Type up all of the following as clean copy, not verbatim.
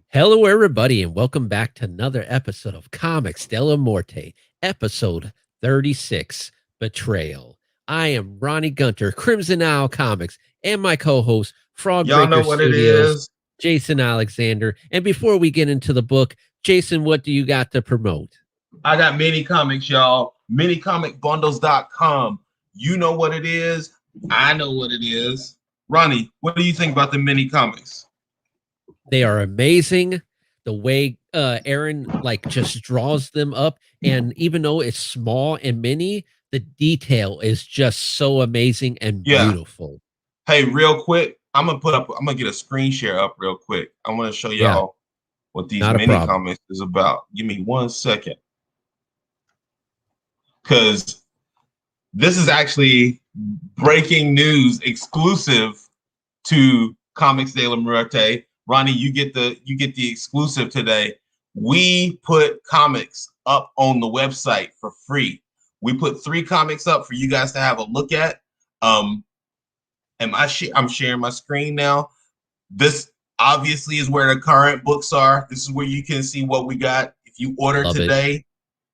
Hello, everybody, and welcome back to another episode of Comics Della Morte, episode 36, Betrayal. I am Ronnie Gunter, Crimson Owl Comics, and my co-host, Frog Y'all know Breaker what it Studios, is. Jason Alexander. And before we get into the book, Jason, what do you got to promote? I got mini comics, y'all. Minicomicbundles.com. You know what it is. I know what it is. Ronnie, what do you think about the mini comics? They are amazing. The way Aaron just draws them up, and even though it's small and mini, the detail is just so amazing and Yeah. beautiful. Hey, real quick, I'm gonna get a screen share up real quick. I want to show Yeah, y'all what these not a mini problem. comics is about. Give me 1 second. Because this is actually breaking news exclusive to Comics de la Muerte. Ronnie, you get the exclusive today. We put comics up on the website for free. We put 3 comics up for you guys to have a look at. I'm sharing my screen now. This obviously is where the current books are. This is where you can see what we got. If you order Love today,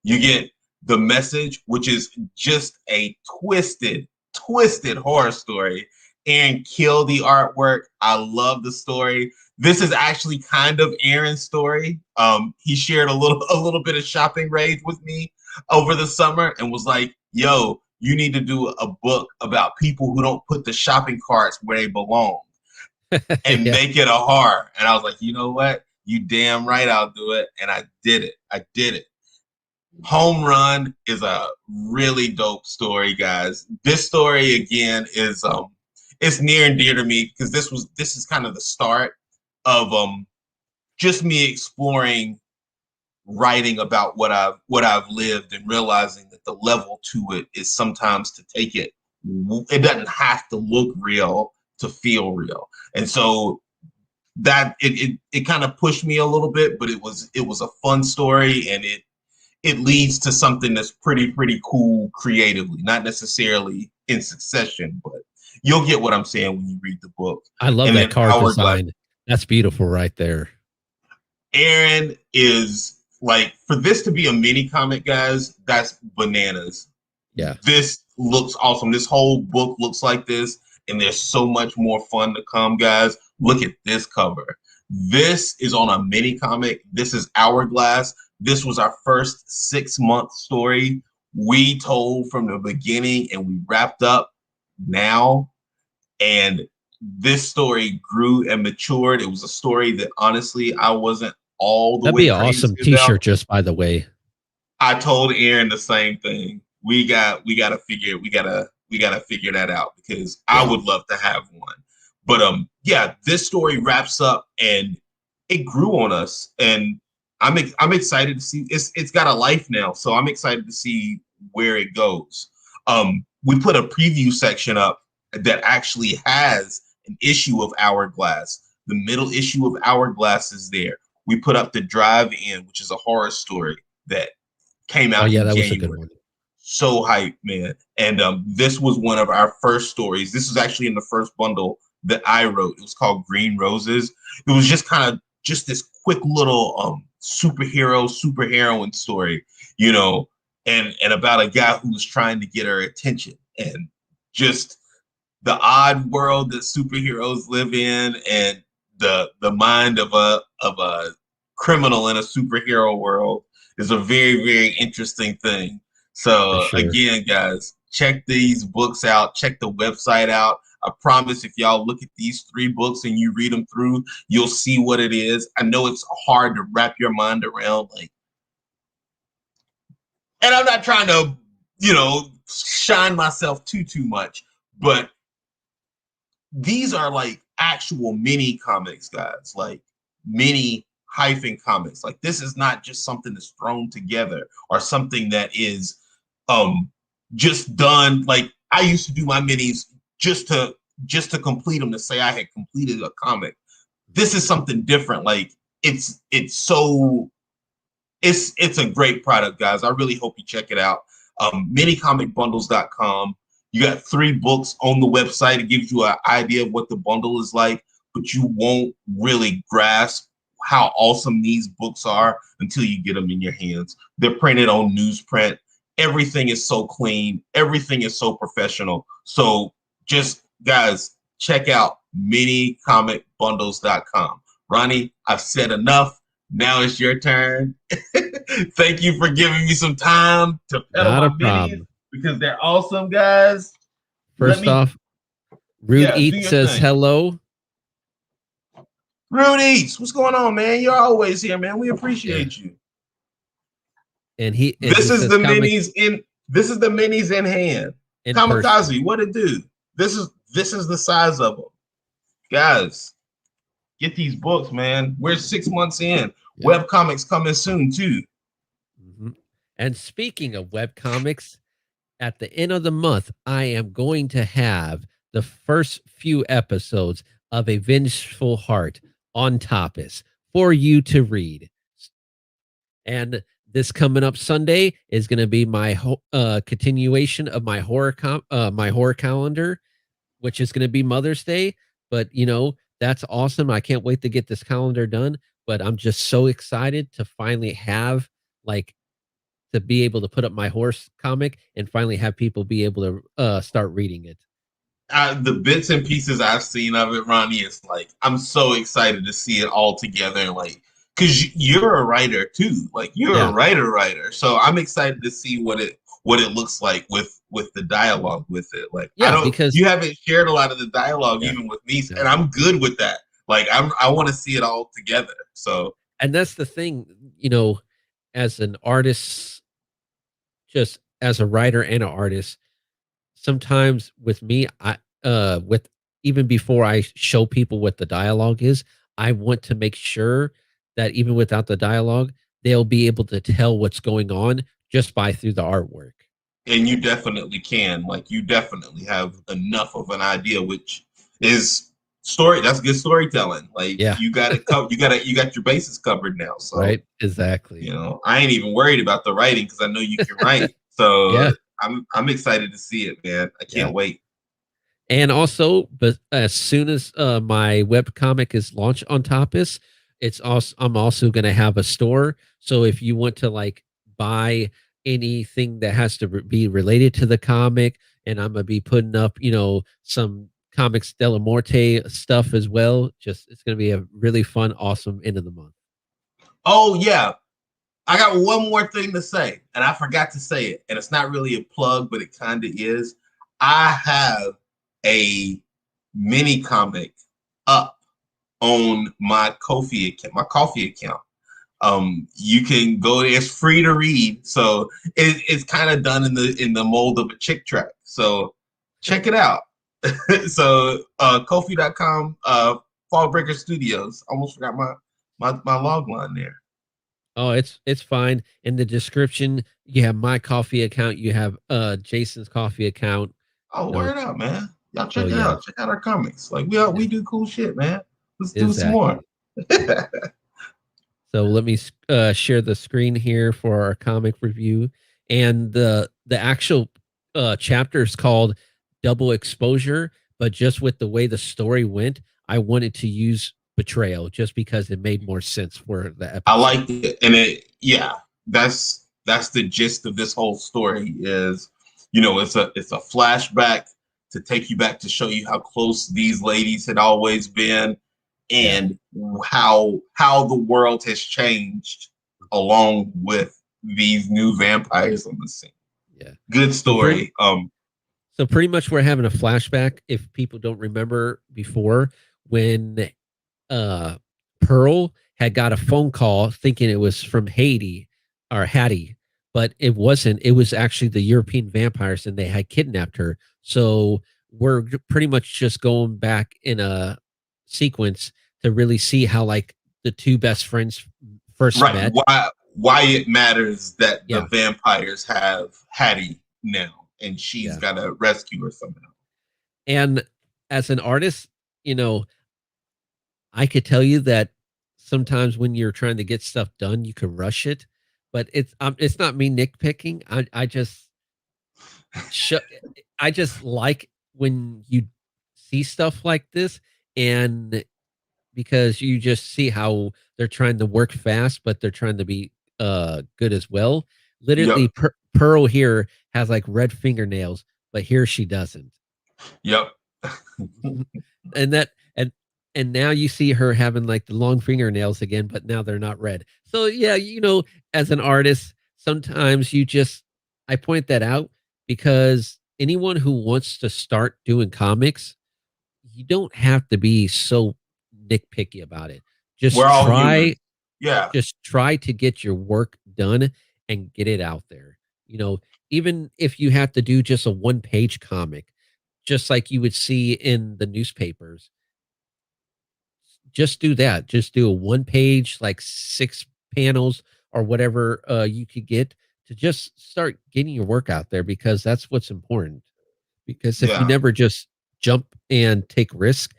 you get The Message, which is just a twisted horror story, and kill the artwork. I love the story. This is actually kind of Aaron's story. He shared a little bit of shopping rage with me over the summer and was like, yo, you need to do a book about people who don't put the shopping carts where they belong and Yeah. make it a horror. And I was like, you know what? You damn right I'll do it. And I did it. Home Run is a really dope story, guys. This story again is it's near and dear to me because this is kind of the start of just me exploring writing about what I've lived and realizing that the level to it is sometimes to take it. It doesn't have to look real to feel real, and so that it kind of pushed me a little bit, but it was a fun story, and it leads to something that's pretty cool creatively, not necessarily in succession, but you'll get what I'm saying when you read the book. I love And that then card design. That's beautiful right there. Aaron is like, for this to be a mini comic, guys, that's bananas. Yeah. This looks awesome. This whole book looks like this, and there's so much more fun to come, guys. Look at this cover. This is on a mini comic. This is Hourglass. This was our first 6-month story we told from the beginning, and we wrapped up now. And this story grew and matured. It was a story that honestly I wasn't all the That'd way be an crazy awesome about. t-shirt, just by the way. I told Aaron the same thing. We gotta figure that out because I would love to have one. But yeah, this story wraps up and it grew on us, and I'm excited to see it's got a life now, so I'm excited to see where it goes. We put a preview section up that actually has an issue of Hourglass. The middle issue of Hourglass is there. We put up the Drive-In, which is a horror story that came out in that was a good January. one. So hyped, man. And this was one of our first stories. This was actually in the first bundle that I wrote. It was called Green Roses. It was just kind of just this quick little superheroine story, you know, and about a guy who was trying to get her attention, and just the odd world that superheroes live in, and the mind of a criminal in a superhero world is a very interesting thing. So again, guys, check these books out, check the website out. I promise if y'all look at these 3 books and you read them through, you'll see what it is. I know it's hard to wrap your mind around, like, and I'm not trying to, shine myself too much, but these are like actual mini comics, guys, like mini hyphen comics. Like, this is not just something that's thrown together or something that is just done. Like, I used to do my minis just to complete them, to say I had completed a comic. This is something different. Like, it's a great product, guys. I really hope you check it out. Minicomicbundles.com. You got 3 books on the website. It gives you an idea of what the bundle is like, but you won't really grasp how awesome these books are until you get them in your hands. They're printed on newsprint. Everything is so clean. Everything is so professional. So just guys, check out minicomicbundles.com. Ronnie, I've said enough. Now it's your turn. Thank you for giving me some time to pedal Not my a minis problem. because they're awesome, guys. Let First me, off, Rude yeah, do Eat your says thing. hello. Rudy, what's going on, man? You're always here, man. We Yeah. appreciate you. And he This is says the comic minis in this is the minis in hand. in person. Kamikaze, what it do? This is the size of them. Guys, get these books, man. We're 6 months in. Yeah. Web comics coming soon too. Mm-hmm. And speaking of web comics, at the end of the month, I am going to have the first few episodes of A Vengeful Heart on Tapas for you to read. And this coming up Sunday is going to be my continuation of my my horror calendar, which is going to be Mother's Day. But that's awesome. I can't wait to get this calendar done. But I'm just so excited to finally have like to be able to put up my horse comic and finally have people be able to start reading it. The bits and pieces I've seen of it, Ronnie, is like I'm so excited to see it all together. Like, because you're a writer too, like you're a Yeah, writer. So I'm excited to see what it looks like with the dialogue with it. Like, yeah, because you haven't shared a lot of the dialogue yeah, even with me, and no. I'm good with that. Like, I want to see it all together. So And that's the thing, as an artist, just as a writer and an artist, sometimes with me, I with even before I show people what the dialogue is, I want to make sure that even without the dialogue, they'll be able to tell what's going on just by through the artwork. and you definitely can. Like, you definitely have enough of an idea, which is story. That's good storytelling. Like, Yeah, you got it you got your bases covered now. So right, exactly. I ain't even worried about the writing because I know you can write. Yeah, So I'm excited to see it, man. I yeah. can't wait. And also, but as soon as my web comic is launched on Tapas, I'm also going to have a store. So if you want to like buy anything that has to be related to the comic, and I'm gonna be putting up, some Comics Della Morte stuff as well. Just it's going to be a really fun, awesome end of the month. Oh yeah, I got one more thing to say, and I forgot to say it, and it's not really a plug, but it kind of is. I have a mini comic up on my coffee account. You can go there; it's free to read, so it's kind of done in the mold of a chick tract. So check it out. So Kofi.com, Fallbreaker Studios. Almost forgot my log line there. Oh, it's fine. In the description, you have my coffee account. You have Jason's coffee account. Oh, No, word up, man. Y'all so check it yeah, out. Check out our comics. Like we yeah, do cool shit, man. Let's do some more. exactly. So let me share the screen here for our comic review, and the actual chapter is called Double Exposure. But just with the way the story went, I wanted to use Betrayal just because it made more sense for the I episode. liked it. And yeah, that's the gist of this whole story is, it's a flashback to take you back to show you how close these ladies had always been Yeah, and how the world has changed along with these new vampires on the scene. yeah. Good So story. So pretty much we're having a flashback if people don't remember before when uh Pearl had got a phone call thinking it was from Haiti or Hattie, but it wasn't. It was actually the European vampires and they had kidnapped her. So we're pretty much just going back in a sequence to really see how like the two best friends first Right. met. Why it matters that the Yeah. vampires have Hattie now and she's Yeah. got to rescue her somehow. And as an artist, you know, I could tell you that sometimes when you're trying to get stuff done, you can rush it, but it's not me nitpicking. I just sh- I just like when you see stuff like this, and because you just see how they're trying to work fast, but they're trying to be good as well. Literally, Yep. Pearl here has like red fingernails, but here she doesn't. Yep. and that and now you see her having like the long fingernails again, but now they're not red. So yeah, as an artist, sometimes I point that out because anyone who wants to start doing comics, you don't have to be so nitpicky about it. We're Just all human. try Yeah. just try to get your work done and get it out there. You know, even if you have to do just a one-page comic, just like you would see in the newspapers, just do that. Just do a one page, like 6 panels or whatever you could get to just start getting your work out there because that's what's important. Because if you Yeah. never just jump and take risk,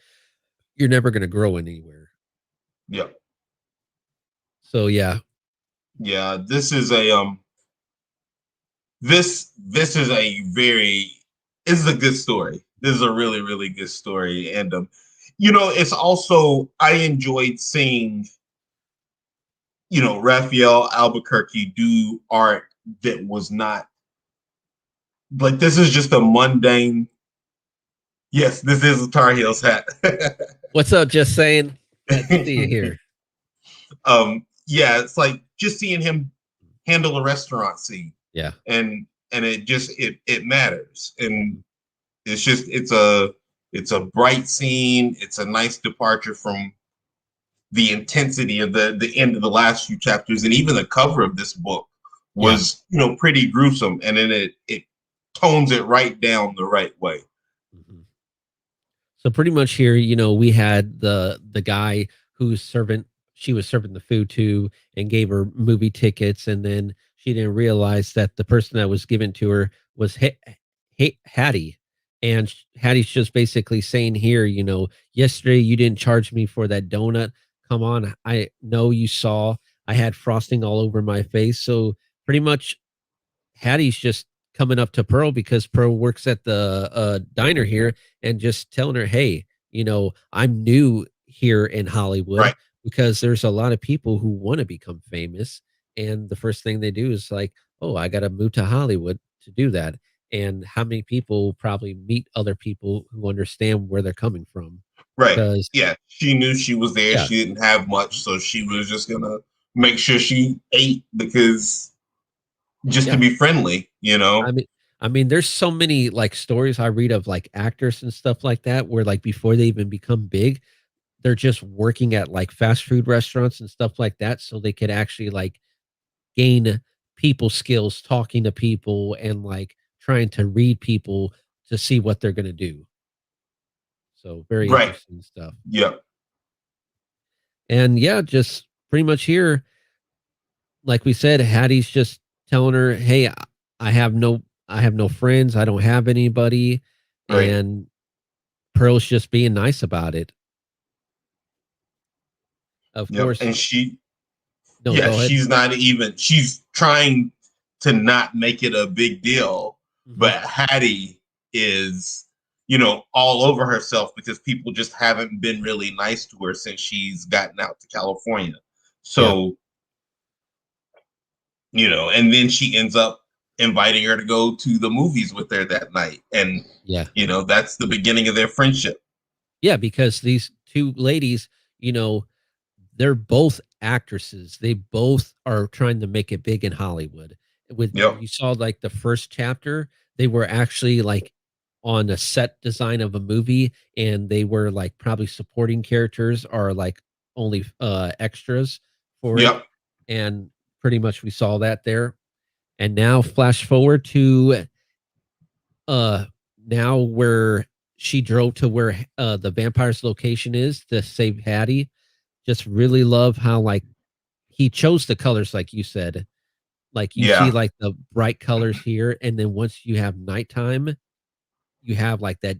you're never going to grow anywhere. Yep. So yeah, Yeah. This is a very this is a good story. This is a really, really good story. And it's also I enjoyed seeing, Raphael Albuquerque do art that was not like this is just a mundane. Yes, this is a Tar Heels hat. what's up? Just saying. Glad to see you here. Yeah, it's like just seeing him handle a restaurant scene, Yeah. and it matters, and it's a bright scene. It's a nice departure from the intensity of the end of the last few chapters, and even the cover of this book Yeah. was pretty gruesome, and then it tones it right down the right way. Mhm. So pretty much here, we had the guy whose servant she was serving the food to and gave her movie tickets, and then she didn't realize that the person that was given to her was Hattie, and Hattie's just basically saying here, yesterday you didn't charge me for that donut. Come on, I know you saw I had frosting all over my face, so pretty much Hattie's just coming up to Pearl because Pearl works at the diner here and just telling her, "Hey, I'm new here in Hollywood Right, because there's a lot of people who want to become famous, and the first thing they do is like, oh, I got to move to Hollywood to do that." And how many people probably meet other people who understand where they're coming from? right. Because Yeah, she knew she was there. yeah, She didn't have much, so she was just gonna make sure she ate because just to yeah. be friendly. I mean there's so many, like, stories I read of, like, actors and stuff like that where, like, before they even become big, they're just working at, like, fast food restaurants and stuff like that so they could actually, like, gain people skills, talking to people, and, like, trying to read people to see what they're gonna do. So, very Right. interesting stuff. Yep. And, yeah, just pretty much here, like we said, Hattie's just telling her, "Hey, I have no friends, I don't have anybody," Right. and Pearl's just being nice about it. Of Yep. course. And she No, yeah, go ahead. she's trying to not make it a big deal, Mhm. but Hattie is, all over herself because people just haven't been really nice to her since she's gotten out to California. Yeah, So, and then she ends up inviting her to go to the movies with her that night. And, yeah. that's the beginning of their friendship. Yeah, because these 2 ladies, you know, they're both actresses. They both are trying to make it big in Hollywood. When Yep. you saw, like, the first chapter, they were actually, like, on a set design of a movie, and they were, like, probably supporting characters or, like, only, extras for it, Yep. and pretty much we saw that there. And now flash forward to uh now where she drove to where the vampire's location is to save Hattie. Just really love how, like, he chose the colors like you said. Like you see Yeah. like the bright colors here, and then once you have nighttime, you have like that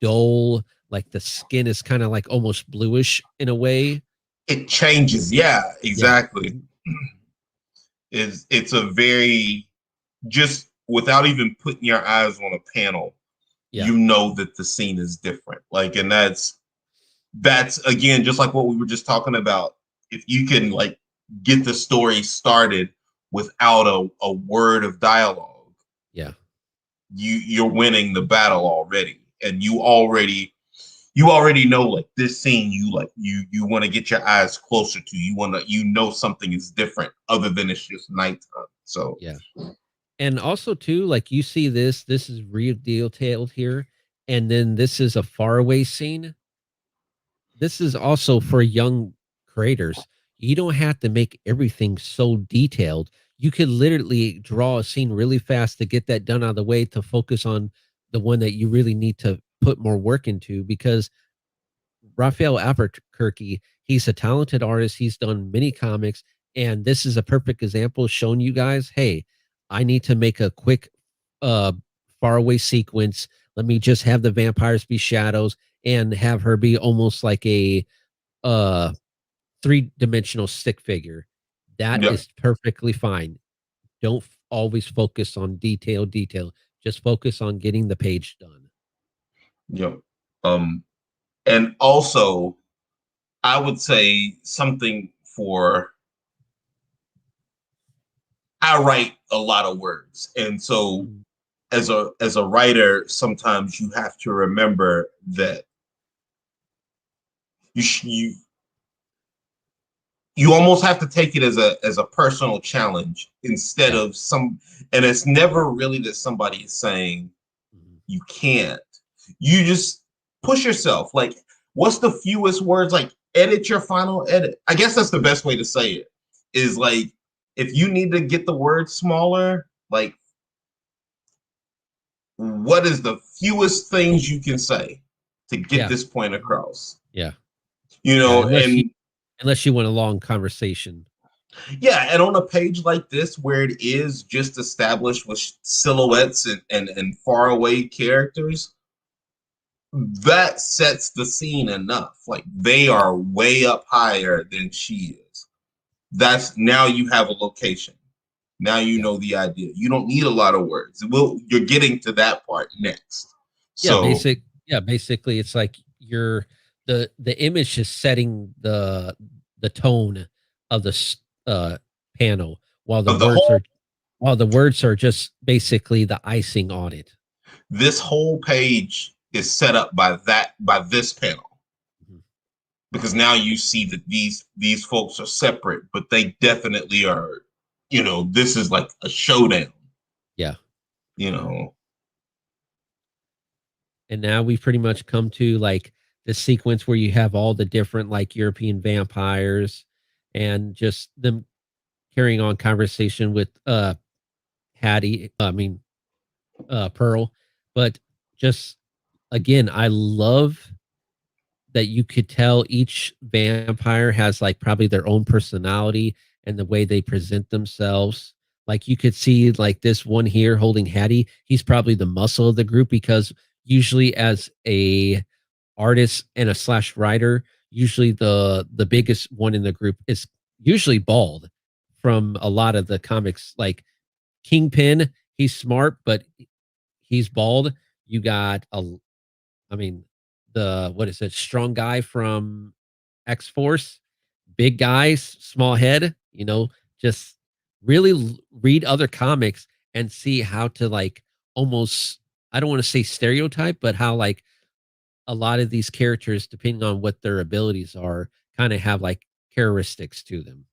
dull, like the skin is kind of like almost bluish in a way. It changes. Yeah, Yeah. exactly. It's a very just without even putting your eyes on a panel, Yeah. you know that the scene is different. Like, and that's again just like what we were just talking about. If you can like get the story started without a word of dialogue, Yeah. you're winning the battle already, and you already know like this scene you want to get your eyes closer to, something is different other than it's just nighttime. So Yeah. And also too, like you see this is real detailed here, and then this is a faraway scene. This is also for young creators. You don't have to make everything so detailed. You could literally draw a scene really fast to get that done out of the way to focus on the one that you really need to put more work into, because Raphael Albuquerque, he's a talented artist. He's done many comics, and this is a perfect example showing you guys, hey, I need to make a quick uh faraway sequence. Let me just have the vampires be shadows and have her be almost like a uh three-dimensional stick figure. That yep, is perfectly fine. Don't always focus on detail. Just focus on getting the page done. yep. um and also I would say something for I write a lot of words, and so Mhm. as a writer, sometimes you have to remember that you sh- you you almost have to take it as a personal challenge instead Yeah. of some. And it's never really that somebody is saying Mhm. you can't. You just push yourself. Like, what's the fewest words? Like, edit your final edit. I guess that's the best way to say it. Is like, if you need to get the words smaller, like, what is the fewest things you can say to get Yeah. this point across? Yeah. You Yeah. know, and Unless you want a long conversation. yeah, and on a page like this where it is just established with silhouettes and faraway characters, that sets the scene enough. Like they Yeah. are way up higher than she is. That's now you have a location. Now you Yeah. know the idea. You don't need a lot of words. You're getting to that part next. Yeah, So basically it's like you're the image is setting the tone of the panel, while the of the words whole are just basically the icing on it. this whole page is set up by this panel, Mhm. because now you see that these folks are separate, but they definitely are. This is like a showdown. Yeah. You know, And now we've pretty much come to like the sequence where you have all the different like European vampires and just them carrying on conversation with Hattie, I mean Pearl. But just again, I love that you could tell each vampire has like probably their own personality and the way they present themselves. Like you could see like this one here holding Hattie, he's probably the muscle of the group, because usually as a artist and a slash writer, usually the biggest one in the group is usually bald from a lot of the comics. Like Kingpin, he's smart, but he's bald. You got I mean, the what is it? Strong guy from X Force, big guys, small head. Just really read other comics and see how to like almost. I don't want to say stereotype, but how like a lot of these characters, depending on what their abilities are, kind of have like characteristics to them.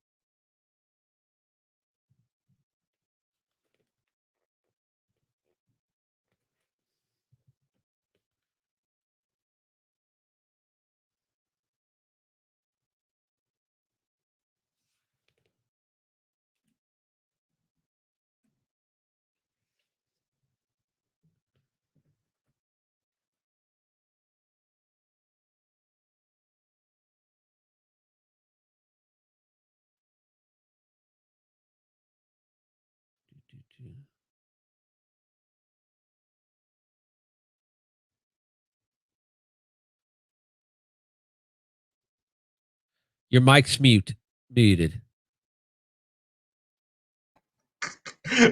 Your mic's muted.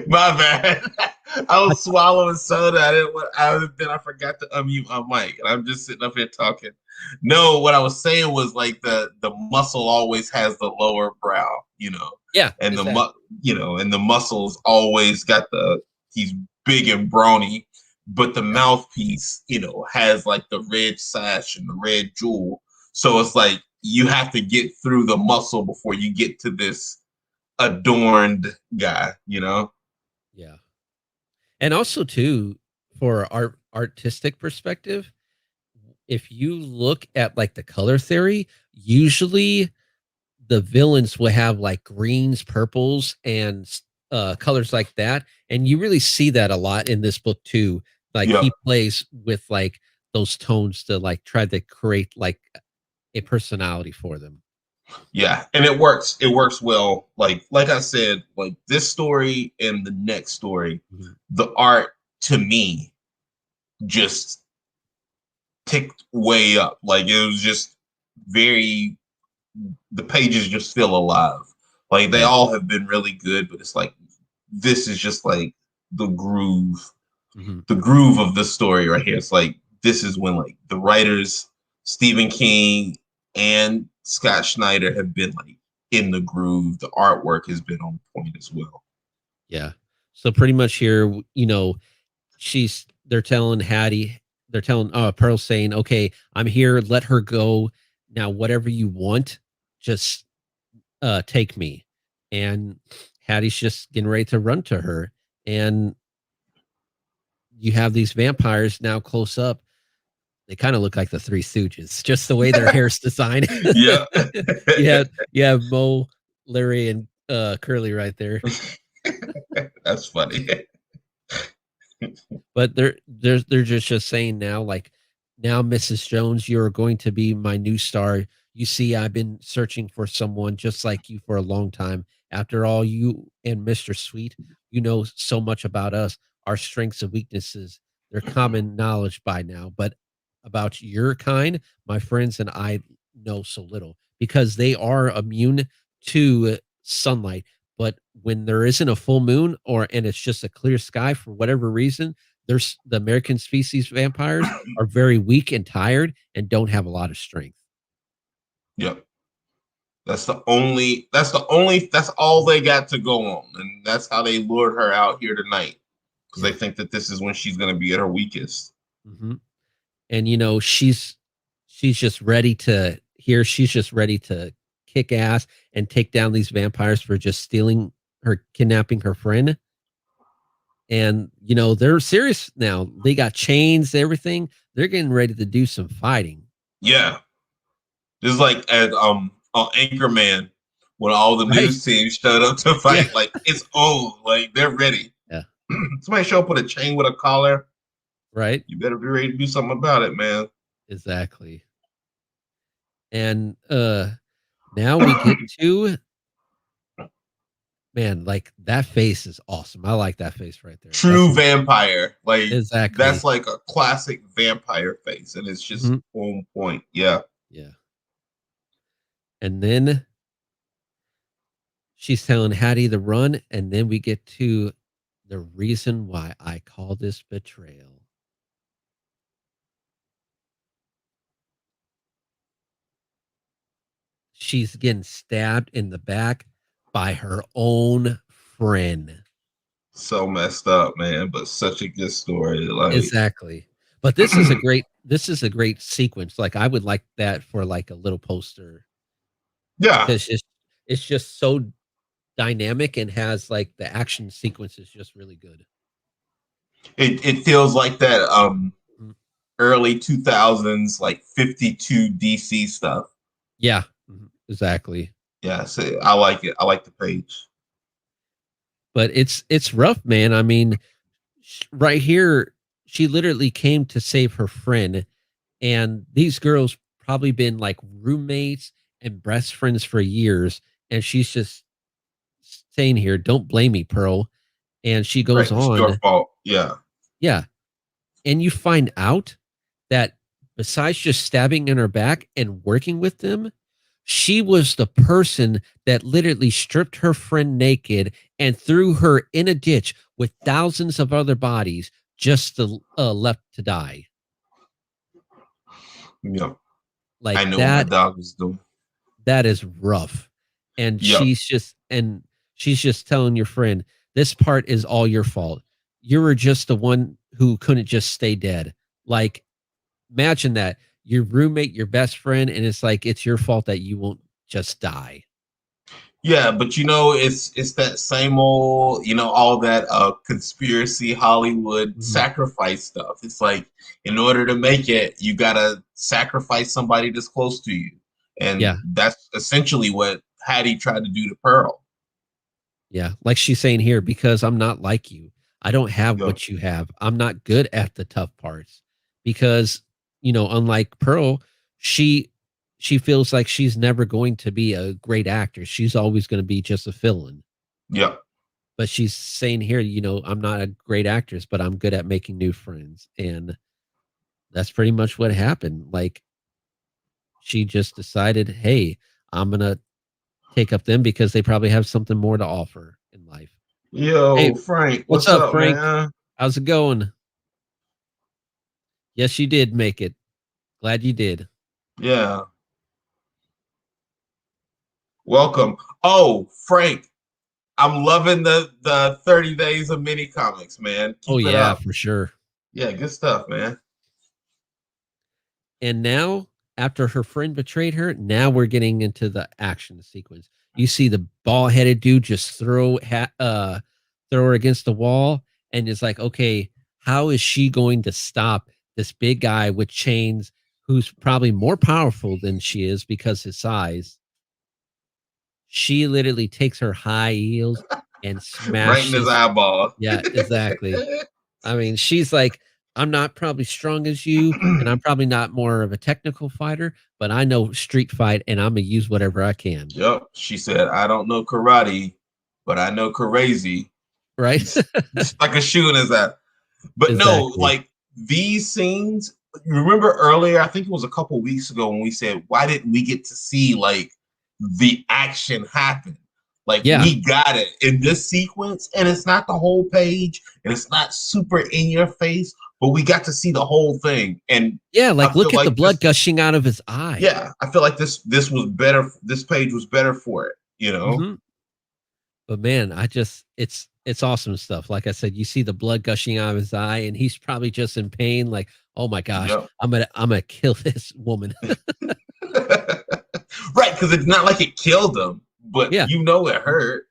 my bad. I was swallowing soda. I didn't want. Then I forgot to unmute my mic, and I'm just sitting up here talking. No, what I was saying was like the muscle always has the lower brow, Yeah, and exactly. and the muscles always got he's big and brawny, but the Yeah, mouthpiece, has like the red sash and the red jewel. So it's like you have to get through the muscle before you get to this adorned guy. yeah. And also too, for artistic perspective, if you look at like the color theory, usually the villains will have like greens, purples, and colors like that. And you really see that a lot in this book too. Like Yeah. he plays with like those tones to like try to create like a personality for them. Yeah, and it works. It works well. Like I said, like this story and the next story, Mhm. the art to me just ticked way up. Like it was just very the pages just feel alive. Like they Yeah. all have been really good, but it's like this is just like the groove, Mhm. the groove of the story right here. It's like this is when like the writers Stephen King and Scott Snyder have been like in the groove. The artwork has been on point as well. Yeah. So pretty much here, they're telling Hattie, they're telling Pearl saying, "Okay, I'm here, let her go. Now whatever you want, just take me." And Hattie's just getting ready to run to her. And you have these vampires now close up. They kind of look like the Three Stooges, just the way their hair's designed. Yeah. You have Mo, Larry, and Curly right there. That's funny. But they're just saying now, like, now, Mrs. Jones, you're going to be my new star. You see, I've been searching for someone just like you for a long time. After all, you and Mr. Sweet, you know so much about us, our strengths and weaknesses. They're common knowledge by now. But about your kind, my friends and I know so little because they are immune to sunlight. But when there isn't a full moon and it's just a clear sky for whatever reason, there's the American species vampires are very weak and tired and don't have a lot of strength. Yep. That's all they got to go on. And that's how they lured her out here tonight. Because they Yep. think that this is when she's gonna be at her weakest. hmm And she's just ready to she's just ready to kick ass and take down these vampires for just kidnapping her friend. And they're serious now. They got chains, everything. They're getting ready to do some fighting. Yeah. This is like at on Anchorman when all the Right. news teams showed up to Yeah. fight. Like it's on. Like they're ready. Yeah. Somebody show up with a chain with a collar. Right. You better be ready to do something about it, man. Exactly. And now we get to, man, like that face is awesome. I like that face right there. True vampire. Like that's Exactly. like a classic vampire face, and it's just Mhm. on point. Yeah. Yeah. And then she's telling Hattie to run, and then we get to the reason why I call this betrayal. She's getting stabbed in the back by her own friend. So messed up, man, but such a good story. Like, Exactly. But this is a great sequence. Like I would like that for like a little poster yeah, because it's just so dynamic and has like the action sequence is just really good. it feels like that Mhm. early 2000s like 52 DC stuff. Yeah, exactly. Yeah, so I like it. I like the page. But it's rough, man. I mean, right here, she literally came to save her friend, and these girls probably been like roommates and best friends for years, and she's just saying here, "Don't blame me, Pearl." And she Right, goes it's your on, fault. Yeah. yeah, and you find out that besides just stabbing in her back and working with them, she was the person that literally stripped her friend naked and threw her in a ditch with thousands of other bodies just to, left to die. Yeah. Like I know what my that dog was doing. that is rough. And Yep. she's just telling your friend, this part is all your fault. You were just the one who couldn't just stay dead. Like, imagine that. Your roommate, your best friend, and it's like it's your fault that you won't just die. Yeah, but it's that same old, all that conspiracy Hollywood Mhm. sacrifice stuff. It's like in order to make it, you gotta sacrifice somebody that's close to you. And Yeah. that's essentially what Hattie tried to do to Pearl. Yeah, like she's saying here, because I'm not like you. I don't have Yep. what you have. I'm not good at the tough parts because, unlike Pearl, she she feels like she's never going to be a great actor. She's always going to be just a villain. Yep. But she's saying here, I'm not a great actress, but I'm good at making new friends. And that's pretty much what happened. Like she just decided, hey, I'm going to take up them because they probably have something more to offer in life. Yo, Hey, Frank, what's what's up, up, Frank? man? How's it going? Yes, you did make it. Glad you did. Yeah. Welcome. Oh, Frank, I'm loving the 30 days of mini comics, man. Oh Keep it yeah, up. for sure. Yeah, good stuff, man. And now, after her friend betrayed her, now we're getting into the action sequence. You see the ball-headed dude just throw her against the wall, and it's like, okay, how is she going to stop this big guy with chains who's probably more powerful than she is because his size? She literally takes her high heels and Right in his smashes. eyeball. Yeah, exactly. I mean, she's like, I'm not probably strong as you, and I'm probably not more of a technical fighter, but I know street fight and I'm gonna use whatever I can. Yep. She said, I don't know karate, but I know crazy. Right? He's like a shoe in his eye. But no, Exactly. like these scenes, remember earlier, I think it was a couple weeks ago when we said, why didn't we get to see like the action happen? Like Yeah. we got it in this sequence, and it's not the whole page, and it's not super in your face, but we got to see the whole thing. And Yeah, I like feel look at the like blood this, gushing out of his eye. yeah, I feel like this was better. This page was better for it, you know? Mhm. But man, it's awesome stuff. Like I said, you see the blood gushing out of his eye, and he's probably just in pain, like, oh my gosh, Yep. I'm gonna kill this woman. Right, because it's not like it killed him, but Yeah. it hurt.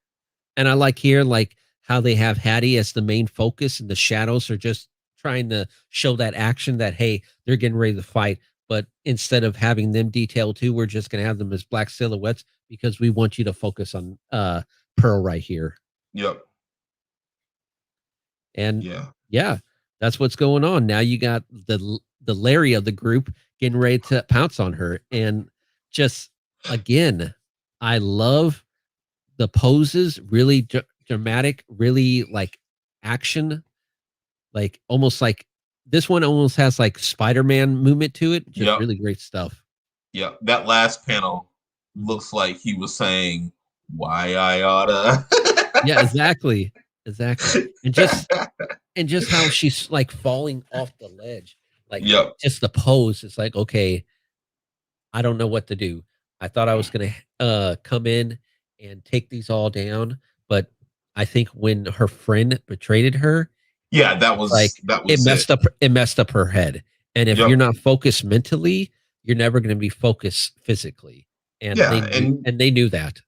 And I like here, like how they have Hattie as the main focus, and the shadows are just trying to show that action that hey, they're getting ready to fight. But instead of having them detailed too, we're just gonna have them as black silhouettes because we want you to focus on Pearl right here. Yep. And Yeah. yeah, that's what's going on. Now you got the Larry of the group getting ready to pounce on her. And just again, I love the poses, really dramatic, really like action, like almost like this one almost has like Spider-Man movement to it. Just Yep. really great stuff. Yep. That last panel Mhm. looks like he was saying why I oughta. Yeah, exactly. Exactly. And just how she's like falling off the ledge. Like Yep. just the pose. It's like, okay, I don't know what to do. I thought I was gonna come in and take these all down, but I think when her friend betrayed her, Yeah, that it's was like that it was it. messed up her head. And if you're Yep. not focused mentally, you're never gonna be focused physically. And Yeah, they knew that.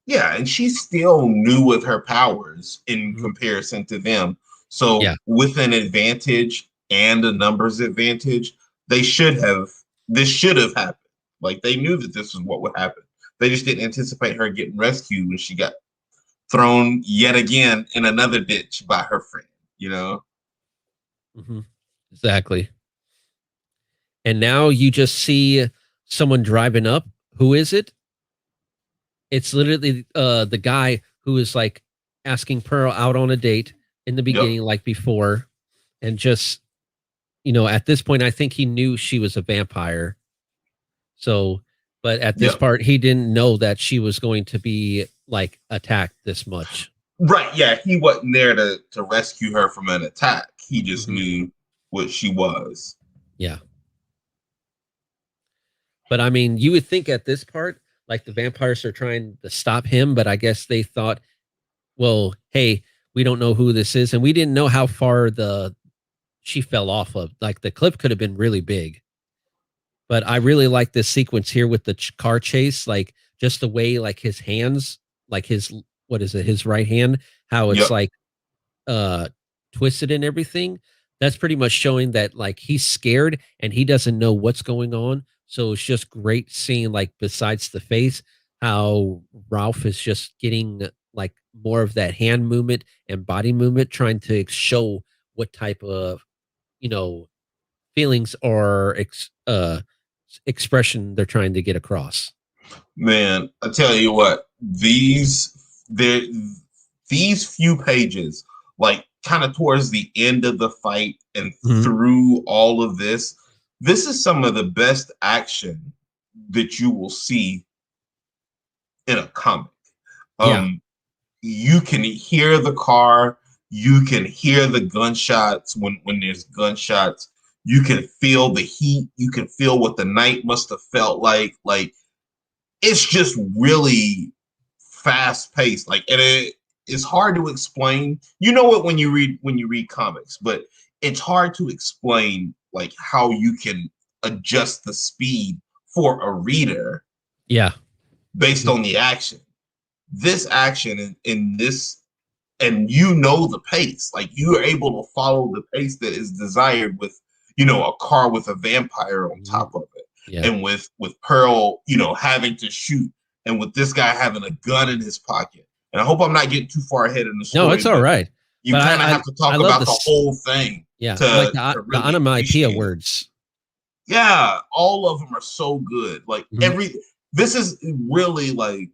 and she still new with her powers in Mhm. comparison to them. So Yeah. with an advantage and a numbers advantage, they should have this should have happened. Like they knew that this was what would happen. They just didn't anticipate her getting rescued when she got thrown yet again in another ditch by her friend, you know? Mhm. Exactly. And now you just see someone driving up. Who is it? It's literally the guy who is like asking Pearl out on a date in the Yep. beginning, like before, and just at this point, I think he knew she was a vampire. So, but at this Yep. part, he didn't know that she was going to be like attacked this much. Right. Yeah. He wasn't there to rescue her from an attack. He just Mhm. knew what she was. Yeah. But I mean, you would think at this part, like the vampires are trying to stop him, but I guess they thought, well, hey, we don't know who this is, and we didn't know how far the she fell off of. Like the cliff could have been really big. But I really like this sequence here with the car chase, like just the way like his hands, like his what is it, his right hand, how it's Yep. like uh twisted and everything. That's pretty much showing that like he's scared and he doesn't know what's going on. So it's just great seeing like besides the face, how Ralph is just getting like more of that hand movement and body movement, trying to show what type of, you know, feelings or expression they're trying to get across. Man, I tell you what, these few pages, like kind of towards the end of the fight and Mhm. through all of this is some of the best action that you will see in a comic. Yeah. Um, you can hear the car, you can hear the gunshots when there's gunshots, you can feel the heat, you can feel what the night must have felt like. Like it's just really fast paced. Like it's hard to explain. You know it when you read comics, but it's hard to explain like how you can adjust the speed for a reader Yeah. based Mhm. on the action. This action in this, and you know the pace, like you are able to follow the pace that is desired with, you know, a car with a vampire on Mhm. top of it, Yeah. and with Pearl, you know, having to shoot, and with this guy having a gun in his pocket. And I hope I'm not getting too far ahead in the No, story, it's all but right. you But kind of have to I talk love about the this. whole thing Yeah, like to the really onomatopoeia appreciate it. words. Yeah, all of them are so good. Like Mhm. this is really like,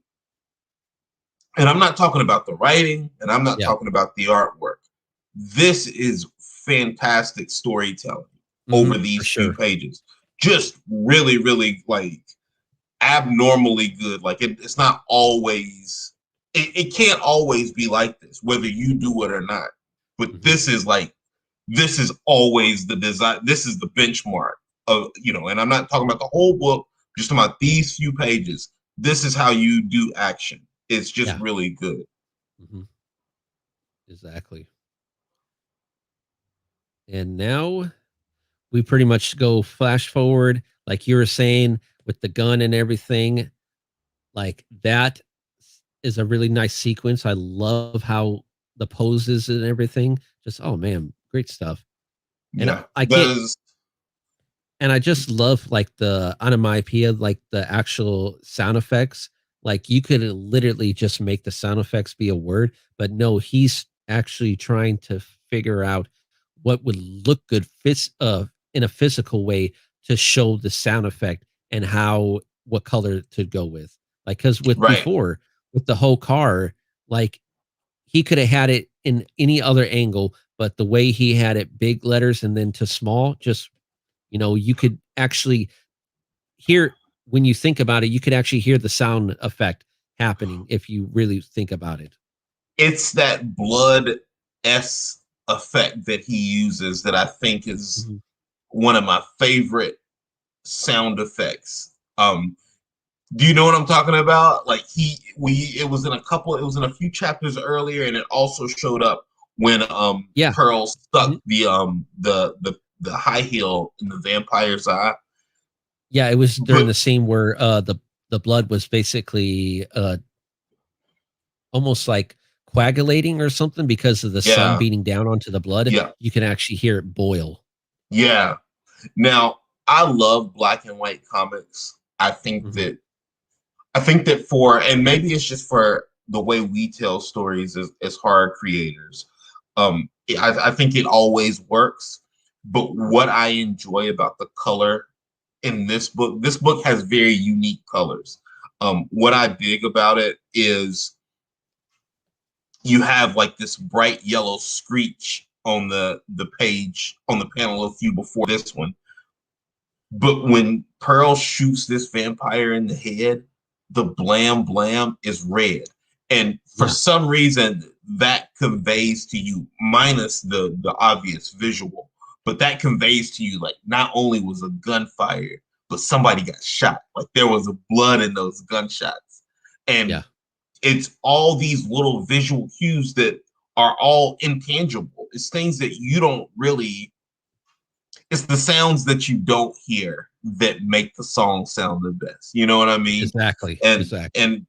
and I'm not talking about the writing, and I'm not Yeah. talking about the artwork. This is fantastic storytelling over For these few sure. pages. Just really, really like abnormally good. Like it's not always, it can't always be like this, whether you do it or not. But Mhm. this is always the design. This is the benchmark of, you know, and I'm not talking about the whole book, just talking about these few pages. This is how you do action. It's just Yeah. really good. Mhm. Exactly. And now we pretty much go flash forward, like you were saying, with the gun and everything. Like that is a really nice sequence. I love how the poses and everything. Just oh man, great stuff. And Yeah, I can't there's and I just love like the onomatopoeia, like the actual sound effects. Like you could literally just make the sound effects be a word, but no, he's actually trying to figure out what would look good in a physical way to show the sound effect and how what color to go with. Like because with right. before with the whole car, like he could have had it in any other angle, but the way he had it big letters and then to small, just you could actually hear when you think about it, you could actually hear the sound effect happening if you really think about it. It's that blood S effect that he uses that I think is Mhm. one of my favorite sound effects. Do you know what I'm talking about? Like it was in it was in a few chapters earlier, and it also showed up when Yeah. Pearl stuck Mhm. the high heel in the vampire's eye. Yeah, it was during But the scene where the blood was basically almost like coagulating or something because of the sun yeah, beating down onto the blood. yeah, You can actually hear it boil. yeah. Now I love black and white comics. Mhm. I think that for, and maybe it's just for the way we tell stories as horror creators. I think it always works. But what I enjoy about the color in this book has very unique colors. What I dig about it is you have like this bright yellow screech on the page on the panel a few before this one. But when Pearl shoots this vampire in the head, the blam blam is red. And for Yeah. some reason, that conveys to you, minus the obvious visual, but that conveys to you like not only was a gunfire, but somebody got shot. Like there was blood in those gunshots. And Yeah. it's all these little visual cues that are all intangible. It's things that you don't really, it's the sounds that you don't hear that make the song sound the best. You know what I mean? Exactly. And Exactly. and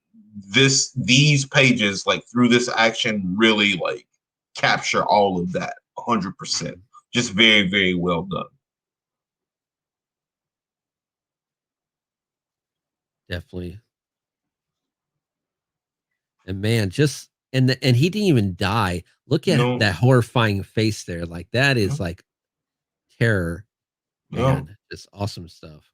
these pages, like through this action, really like capture all of that 100%. Mhm. Just very, very well done. Definitely. And man, just and he didn't even die. Look at No, that horrifying face there. Like that is no, like terror, no. man. Just awesome stuff.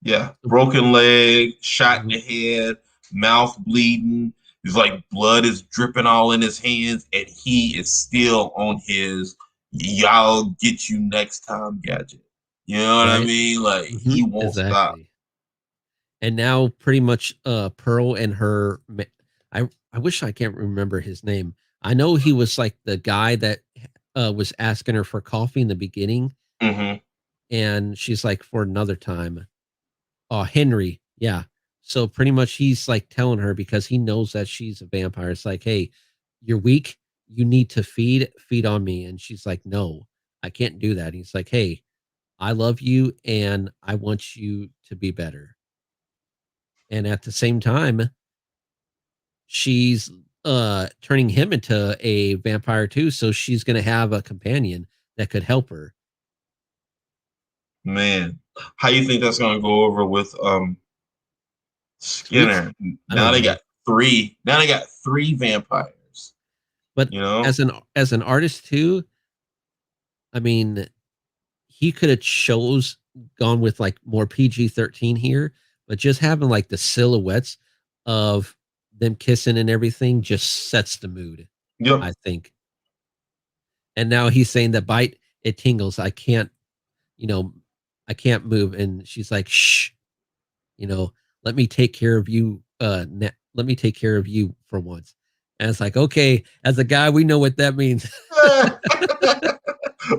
Yeah, broken leg, shot in Mhm. the head, mouth bleeding. He's like blood is dripping all in his hands, and he is still on his "y'all get you next time" gadget. You know what I Right? mean? Like he won't stop. Exactly. And now pretty much Pearl and her I wish I can't remember his name. I know he was like the guy that was asking her for coffee in the beginning, Hmm. and she's like for another time. Oh, Henry. Yeah. So pretty much he's like telling her because he knows that she's a vampire. It's like, "Hey, you're weak. You need to feed on me." And she's like, "No, I can't do that." He's like, "Hey, I love you and I want you to be better." And at the same time, she's turning him into a vampire too, so she's going to have a companion that could help her. Man, how you think that's gonna go over with Truth? Skinner? I Now don't they know. got three. Now they got three vampires. But You know? as an artist too, I mean, he could have chose gone with like more PG-13 here, but just having like the silhouettes of them kissing and everything just sets the mood, Yep. I think. And now he's saying that bite it tingles. I can't, you know, I can't move. And she's like, shh, you know, let me take care of you. Let me take care of you for once. And it's like, okay, as a guy, we know what that means.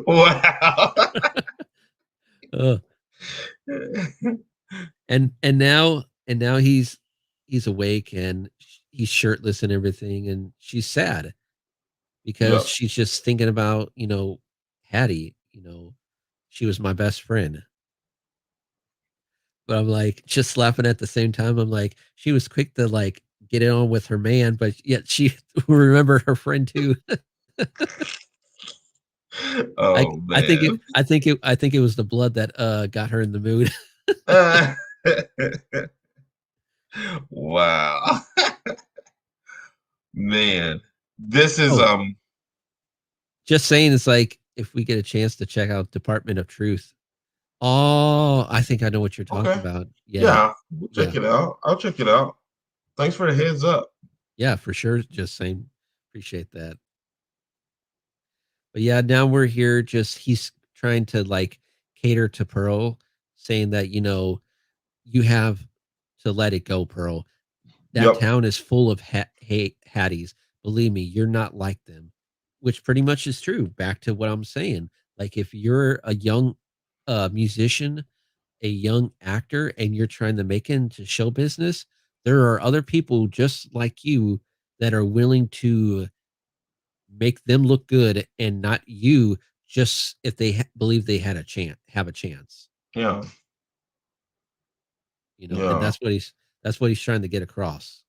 Wow. uh, and now he's awake and he's shirtless and everything, and she's sad because Yep. she's just thinking about Hattie. She was my best friend. But I'm like just laughing at the same time. I'm like, she was quick to like get it on with her man, but yet she remember her friend too. I Oh I think it man. I think it I think it was the blood that got her in the mood. Wow. Man. This is Oh, just saying, it's like if we get a chance to check out Department of Truth. Oh, I think I know what you're talking okay. about. Yeah. Yeah, we'll check Yeah. it out. I'll check it out. Thanks for the heads up. Yeah, for sure. Just saying. Appreciate that. But yeah, now we're here. Just he's trying to like cater to Pearl, saying that, you have to let it go, Pearl. That Yep. town is full of Hatties. Believe me, you're not like them, which pretty much is true. Back to what I'm saying. Like, if you're a young musician, a young actor, and you're trying to make it into show business, there are other people just like you that are willing to make them look good and not you just if they believe they had a chance have a chance, Yeah. and Yeah. that's what he's trying to get across.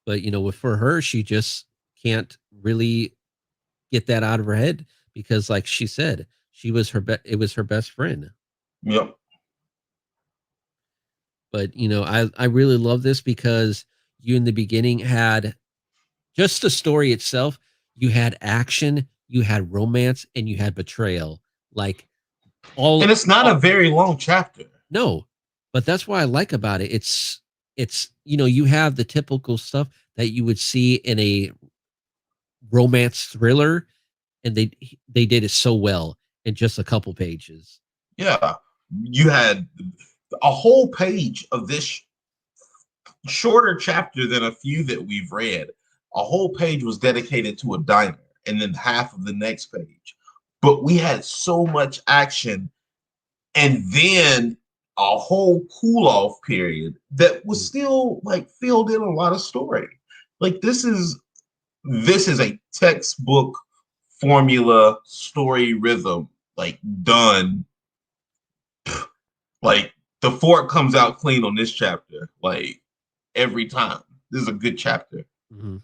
But for her, she just can't really get that out of her head because like she said, it was her best friend. Yep. But I really love this because you in the beginning had just the story itself. You had action, you had romance, and you had betrayal. Like And all, it's not a all very long chapter. no, but that's what I like about it. It's you have the typical stuff that you would see in a romance thriller, and they did it so well in just a couple pages. Yeah. You had a whole page of this shorter chapter than a few that we've read. A whole page was dedicated to a diner, and then half of the next page. But we had so much action, and then a whole cool off period that was still like filled in a lot of story. Like this is a textbook formula story rhythm, like done. Like the fork comes out clean on this chapter, like every time. This is a good chapter. Mhm.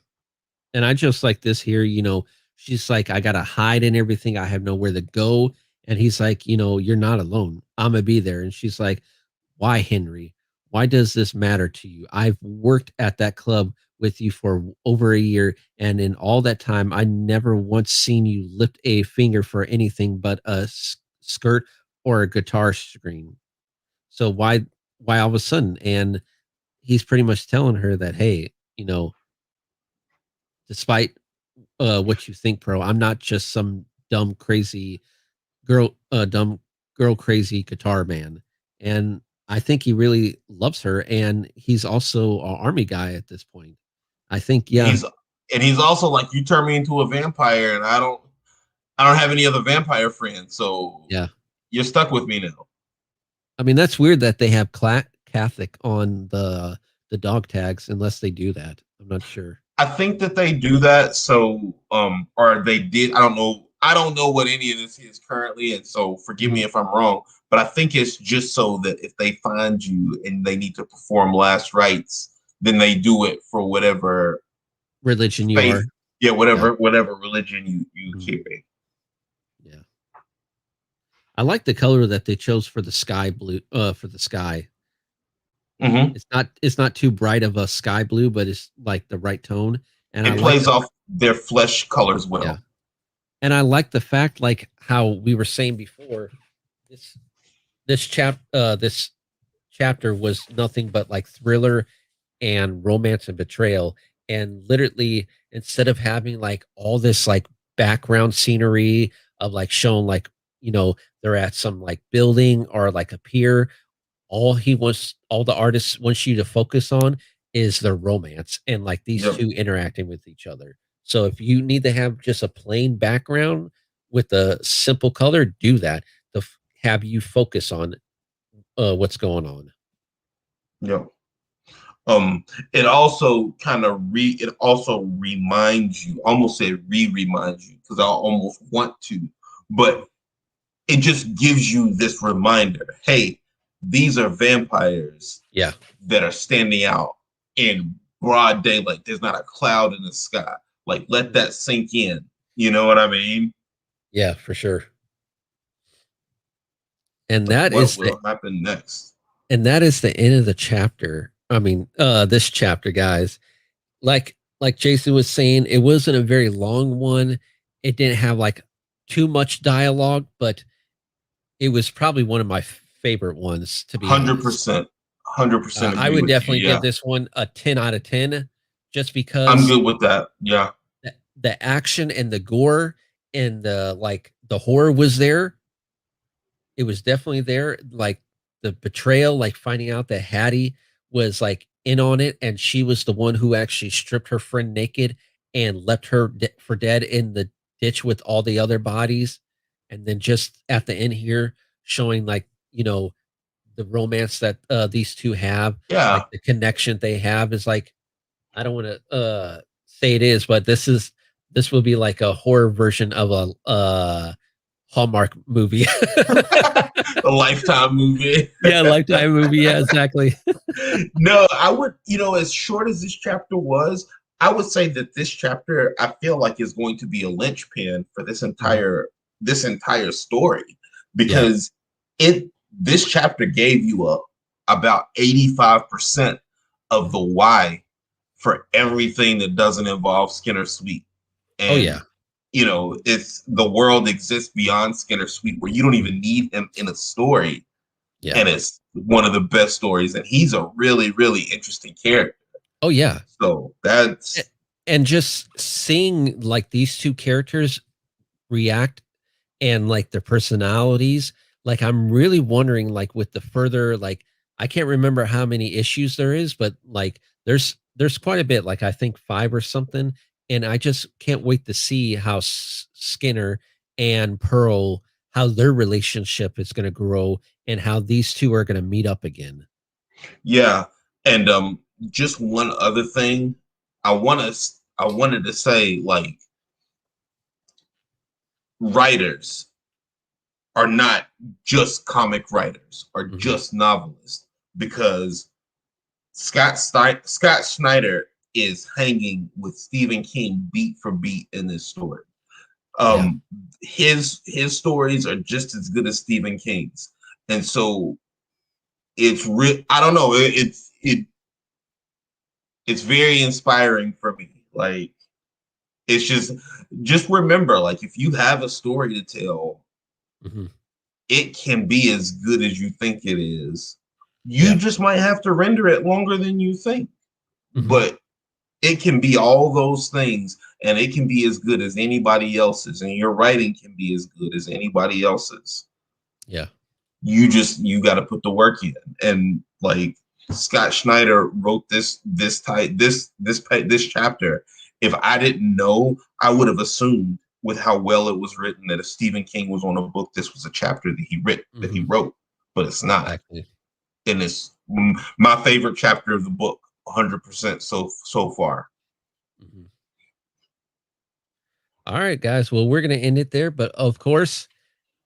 And I just like this here, she's like, I gotta hide and everything. I have nowhere to go. And he's like, you're not alone. I'm gonna be there. And she's like, why, Henry? Why does this matter to you? I've worked at that club with you for over a year, and in all that time, I never once seen you lift a finger for anything but a skirt or a guitar string. So why all of a sudden? And he's pretty much telling her that, hey, despite what you think, Pro, I'm not just some dumb crazy guitar man. And I think he really loves her, and he's also an army guy at this point. I think, yeah, He's also like, you turn me into a vampire, and I don't have any other vampire friends, so yeah. you're stuck with me now. I mean, that's weird that they have Catholic on the dog tags, unless they do that. I'm not sure. I think that they do that, so or they did. I don't know. I don't know what any of this is currently, and so forgive me Mhm. if I'm wrong. But I think it's just so that if they find you and they need to perform last rites, then they do it for whatever Religion you are. faith, yeah, Yeah. whatever religion you Mhm. carry. Yeah. I like the color that they chose for the sky blue, for the sky. Mm-hmm. It's not too bright of a sky blue, but it's like the right tone. And I It like plays the off their flesh colors yeah. well. And I like the fact, like how we were saying before, this this chapter was nothing but like thriller and romance and betrayal. And literally, instead of having like all this like background scenery of like showing like, they're at some like building or like a pier, all the artists wants you to focus on is their romance and like these Yep. two interacting with each other. So if you need to have just a plain background with a simple color, do that to have you focus on what's going on. Yep. It also it also reminds you, almost say reminds you, because I almost want to, but it just gives you this reminder. Hey, these are vampires Yeah. that are standing out in broad daylight. There's not a cloud in the sky. Like, let that sink in. You know what I mean? Yeah, for sure. And Like, that what is the will happen next? and that is the end of the chapter. I mean, this chapter, guys. Like Jason was saying, it wasn't a very long one. It didn't have like too much dialogue, but it was probably one of my favorite ones, to be Hundred honest. percent, 100% I agree would with you. definitely give Yeah, this one a 10 out of 10, just I'm because good with that. Yeah, the action and the gore and the horror was there. It was definitely there. Like the betrayal, like finding out that Hattie was like in on it, and she was the one who actually stripped her friend naked and left her for dead in the ditch with all the other bodies. And then just at the end here, showing like, the romance that these two have, like yeah. the connection they have is like, I don't want to say it is, but this will be like a horror version of a Hallmark movie. A lifetime movie. Yeah, Lifetime movie. Yeah, exactly. No, I would, as short as this chapter was, I would say that this chapter I feel like is going to be a linchpin for Mhm. this entire story, Yeah. because it this chapter gave you about 85% of the why for everything that doesn't involve Skinner Sweet. Oh And yeah. it's the world exists beyond Skinner Sweet where you don't even need him in a story, Yeah. and it's one of the best stories. And he's a really, really interesting character. Oh yeah. So A- that's And just seeing like these two characters react and like their personalities, like I'm really wondering like with the further like I can't remember how many issues there is, but like there's quite a bit, like I think 5 or something, and I just can't wait to see how Skinner and Pearl how their relationship is going to grow and how these two are going to meet up again. Yeah, and just one other thing, I wanted to say, like, writers are not just comic writers or Mm-hmm. just novelists, because Scott Snyder is hanging with Stephen King beat for beat in this story. Yeah. His stories are just as good as Stephen King's, and so it's real. I don't know. It's very inspiring for me. Like, it's just remember, like, if you have a story to tell, Mm-hmm. it can be as good as you think it is. You Yeah. just might have to render it longer than you think, Mm-hmm. but it can be all those things, and it can be as good as anybody else's, and your writing can be as good as anybody else's. Yeah. You got to put the work in, and like, Scott Schneider wrote this chapter. If I didn't know, I would have assumed with how well it was written that if Stephen King was on a book, this was a chapter that he Mm-hmm. wrote, but it's not. Exactly. And it's my favorite chapter of the book, 100% so far. Mm-hmm. All right, guys. Well, we're going to end it there, but of course,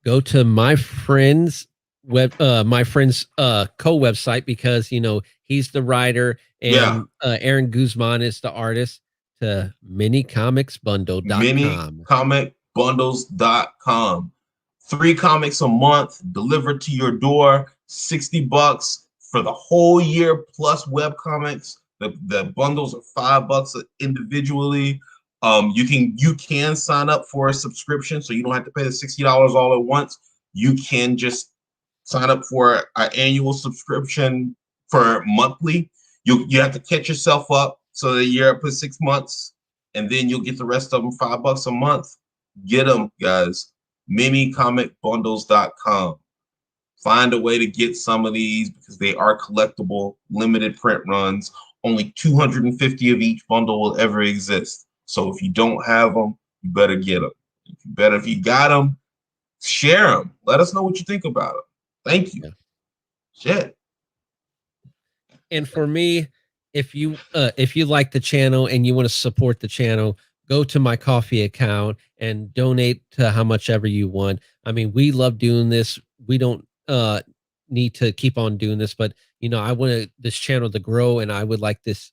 go to my friend's co-website, because he's the writer Yeah, and Aaron Guzman is the artist, to minicomicsbundle.com. minicomicbundles.com. 3 comics a month delivered to your door, $60 for the whole year plus web comics. The bundles are $5 individually. You can sign up for a subscription, so you don't have to pay the $60 all at once. You can just sign up for an annual subscription for monthly. You have to catch yourself up so that you're up for 6 months, and then you'll get the rest of them $5 a month. Get them, guys. Minicomicbundles.com. Find a way to get some of these because they are collectible, limited print runs. Only 250 of each bundle will ever exist. So if you don't have them, you better get them. If you got them, share them. Let us know what you think about them. Thank you. Yeah. Shit. And for me, if you like the channel and you want to support the channel, go to my coffee account and donate to how much ever you want. I mean, we love doing this. We don't need to keep on doing this, but I want this channel to grow, and I would like this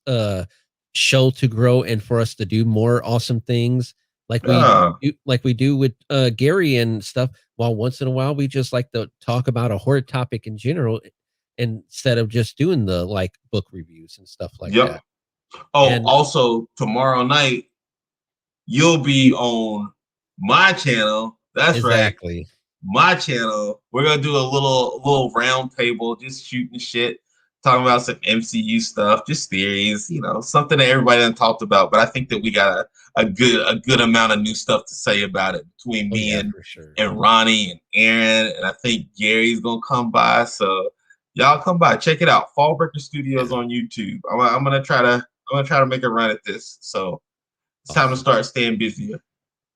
show to grow and for us to do more awesome things Yeah. like we do with Gary and stuff. While once in a while we just like to talk about a horror topic in general, instead of just doing the like book reviews and stuff like Yep. that. Oh, And also tomorrow night you'll be on my channel. That's right. exactly. My channel. We're gonna do a little round table, just shooting shit, talking about some MCU stuff, just theories, something that everybody done talked about. But I think that we got a good amount of new stuff to say about it between Oh me yeah, and for sure. Ronnie and Aaron, and I think Gary's gonna come by. So y'all come by, check it out. Fallbreaker Studios Yeah. on YouTube. I'm gonna try to make a run at this. So it's time to Awesome. start staying busier.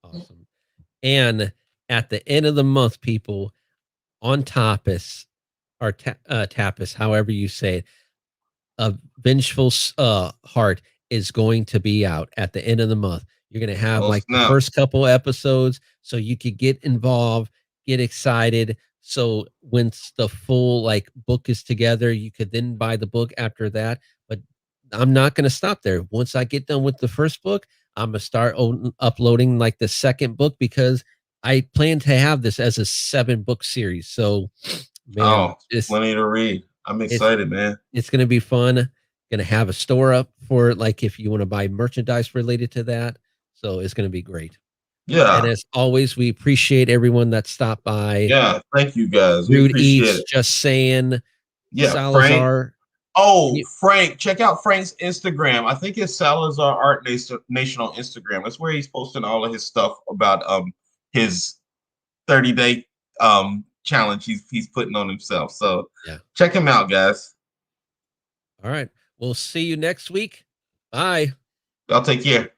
Awesome. And at the end of the month, people, on Tapas or Tapas, however you say it, a Vengeful Heart is going to be out at the end of the month. You're going to have Oh like the snap! first couple episodes so you could get involved, get excited. So when the full like book is together, you could then buy the book after that. But I'm not going to stop there. Once I get done with the first book, I'm going to start uploading like the second book, because I plan to have this as a 7-book series. So, man, Oh, plenty to read. I'm it's excited, man. it's gonna be fun. Gonna have a store up for like if you want to buy merchandise related to that. So it's gonna be great. And Yeah, as always, we appreciate everyone that stopped by. yeah. Thank you guys. We Rude appreciate Eats, it. just saying, Yeah, Frank. Salazar. Oh, You, Frank. Check out Frank's Instagram. I think it's Salazar Nation on Instagram. That's where he's posting all of his stuff about his 30-day challenge he's putting on himself. So yeah. check him out, guys. All right. We'll see you next week. Bye. Y'all take care.